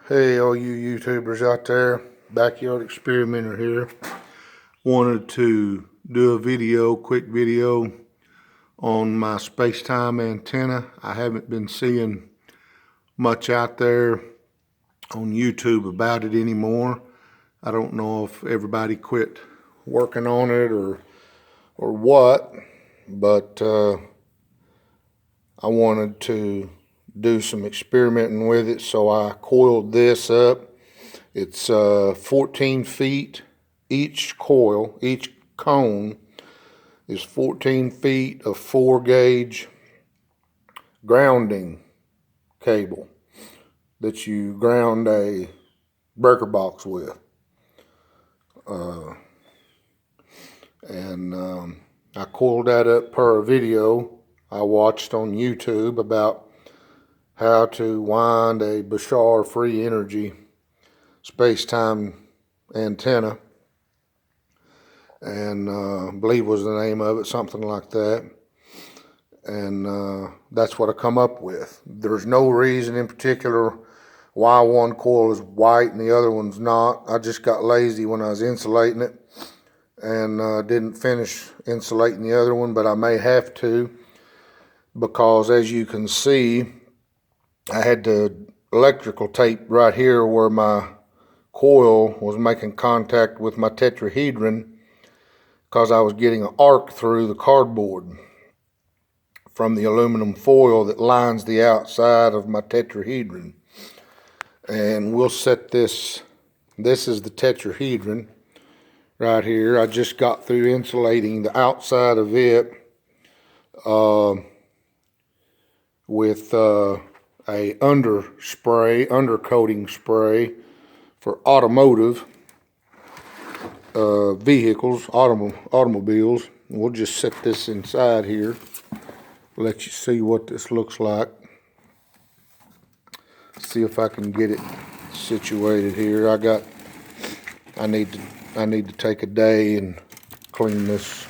Hey, all you YouTubers out there, Backyard Experimenter here. Wanted to do a video, quick video on my space-time antenna. I haven't been seeing much out there on YouTube about it anymore. I don't know if everybody quit working on it or what, but I wanted to do some experimenting with it, so I coiled this up. It's 14 feet. Each coil, each cone is 14 feet of 4-gauge grounding cable that you ground a breaker box with. I coiled that up per a video I watched on YouTube about how to wind a Bashar Free Energy space-time antenna, and I believe was the name of it, something like that. And that's what I come up with. There's no reason in particular why one coil is white and the other one's not. I just got lazy when I was insulating it and didn't finish insulating the other one, but I may have to, because as you can see, I had the electrical tape right here where my coil was making contact with my tetrahedron, because I was getting an arc through the cardboard from the aluminum foil that lines the outside of my tetrahedron. And we'll set this is the tetrahedron right here. I just got through insulating the outside of it with a undercoating spray for automotive vehicles, automobiles. We'll just set this inside here, let you see what this looks like. See if I can get it situated here. I need to take a day and clean this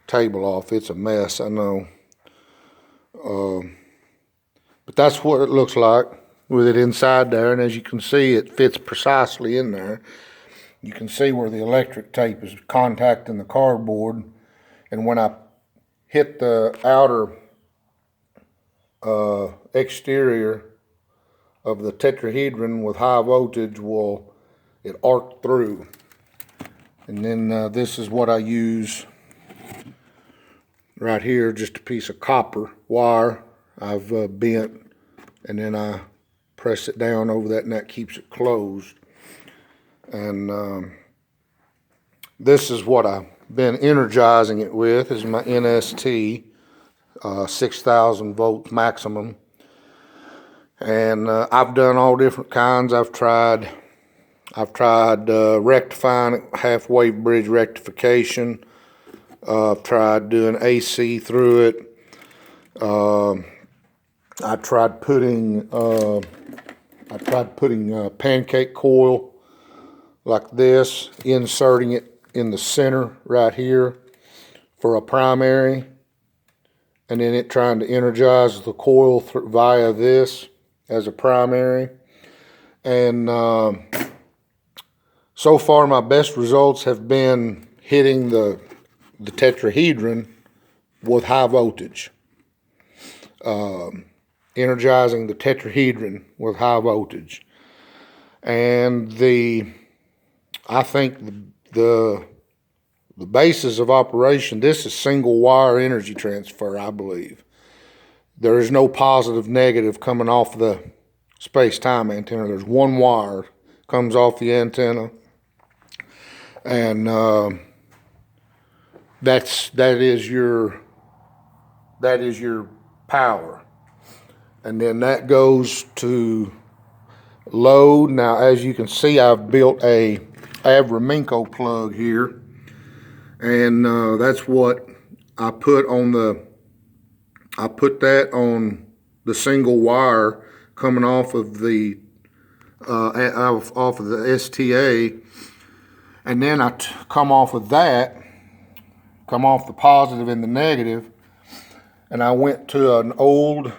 table off. It's a mess, I know. But that's what it looks like with it inside there, and as you can see, it fits precisely in there. You can see where the electric tape is contacting the cardboard, and when I hit the outer exterior of the tetrahedron with high voltage, it arced through. And then this is what I use right here, just a piece of copper wire I've bent, and then I press it down over that, and that keeps it closed. And this is what I've been energizing it with, is my NST 6,000 volts maximum. And I've done all different kinds. I've tried rectifying it, half-wave bridge rectification. I've tried doing AC through it. I tried putting pancake coil like this, inserting it in the center right here for a primary, and then it trying to energize the coil via this as a primary. And so far my best results have been hitting the tetrahedron with high voltage, energizing the tetrahedron with high voltage. And I think the basis of operation, this is single wire energy transfer, I believe. There is no positive negative coming off the space-time antenna. There's one wire comes off the antenna, and that is your power. And then that goes to load. Now, as you can see, I've built a Avraminko plug here, and that's what I put on that on the single wire coming off of the STA, and then I come off the positive and the negative, and I went to an old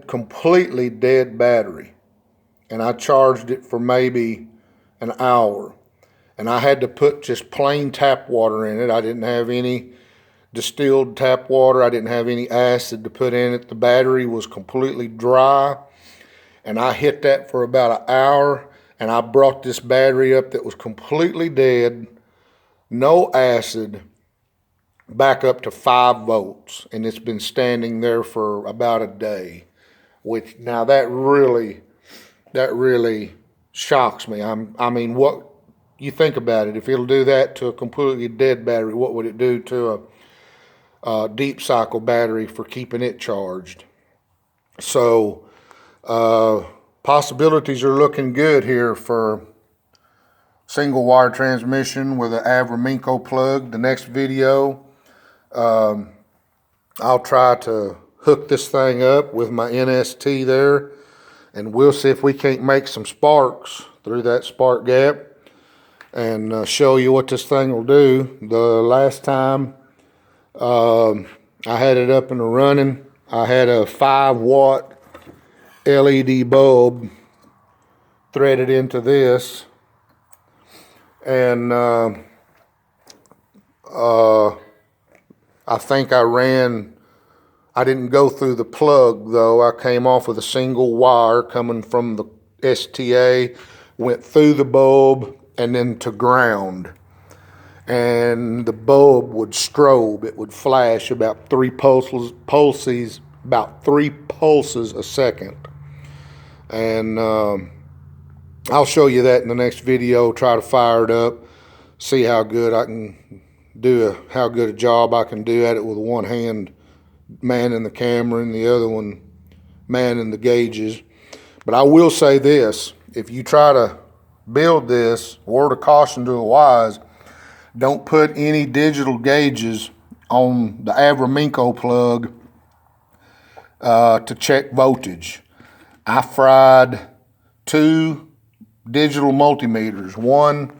completely dead battery, and I charged it for maybe an hour. And I had to put just plain tap water in it. I didn't have any distilled tap water. I didn't have any acid to put in it. The battery was completely dry. And I hit that for about an hour, and I brought this battery up that was completely dead, no acid, back up to 5 volts. And it's been standing there for about a day, which now that really shocks me. I mean, what you think about it, if it'll do that to a completely dead battery, what would it do to a deep cycle battery for keeping it charged? So possibilities are looking good here for single wire transmission with an Avraminko plug. The next video, I'll try to hook this thing up with my NST there, and we'll see if we can't make some sparks through that spark gap and show you what this thing will do. The last time I had it up and running, I had a 5-watt LED bulb threaded into this, and I think I didn't go through the plug though. I came off with a single wire coming from the STA, went through the bulb and then to ground. And the bulb would strobe, it would flash about 3 pulses, about 3 pulses a second. And I'll show you that in the next video, try to fire it up, see how good I can do, how good a job I can do at it with one hand manning the camera and the other one manning the gauges. But I will say this, if you try to build this, word of caution to the wise, don't put any digital gauges on the Avraminko plug to check voltage. I fried 2 digital multimeters, one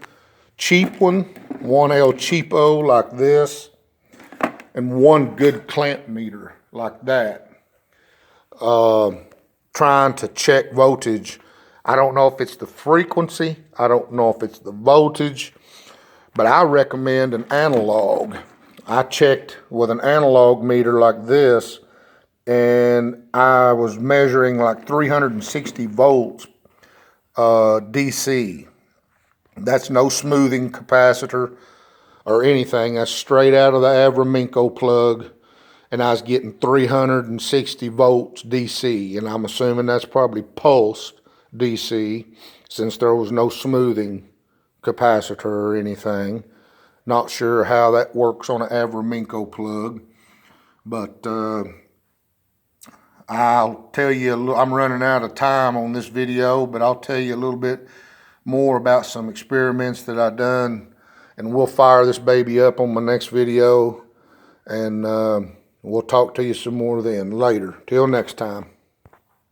cheap one El Cheapo like this, and one good clamp meter like that, trying to check voltage. I don't know if it's the frequency, I don't know if it's the voltage, but I recommend an analog. I checked with an analog meter like this, and I was measuring like 360 volts DC. That's no smoothing capacitor or anything. That's straight out of the Avraminko plug, and I was getting 360 volts DC, and I'm assuming that's probably pulsed DC since there was no smoothing capacitor or anything. Not sure how that works on an Avraminko plug, but I'll tell you, I'm running out of time on this video, but I'll tell you a little bit more about some experiments that I've done, and we'll fire this baby up on my next video, and we'll talk to you some more then later. Till next time.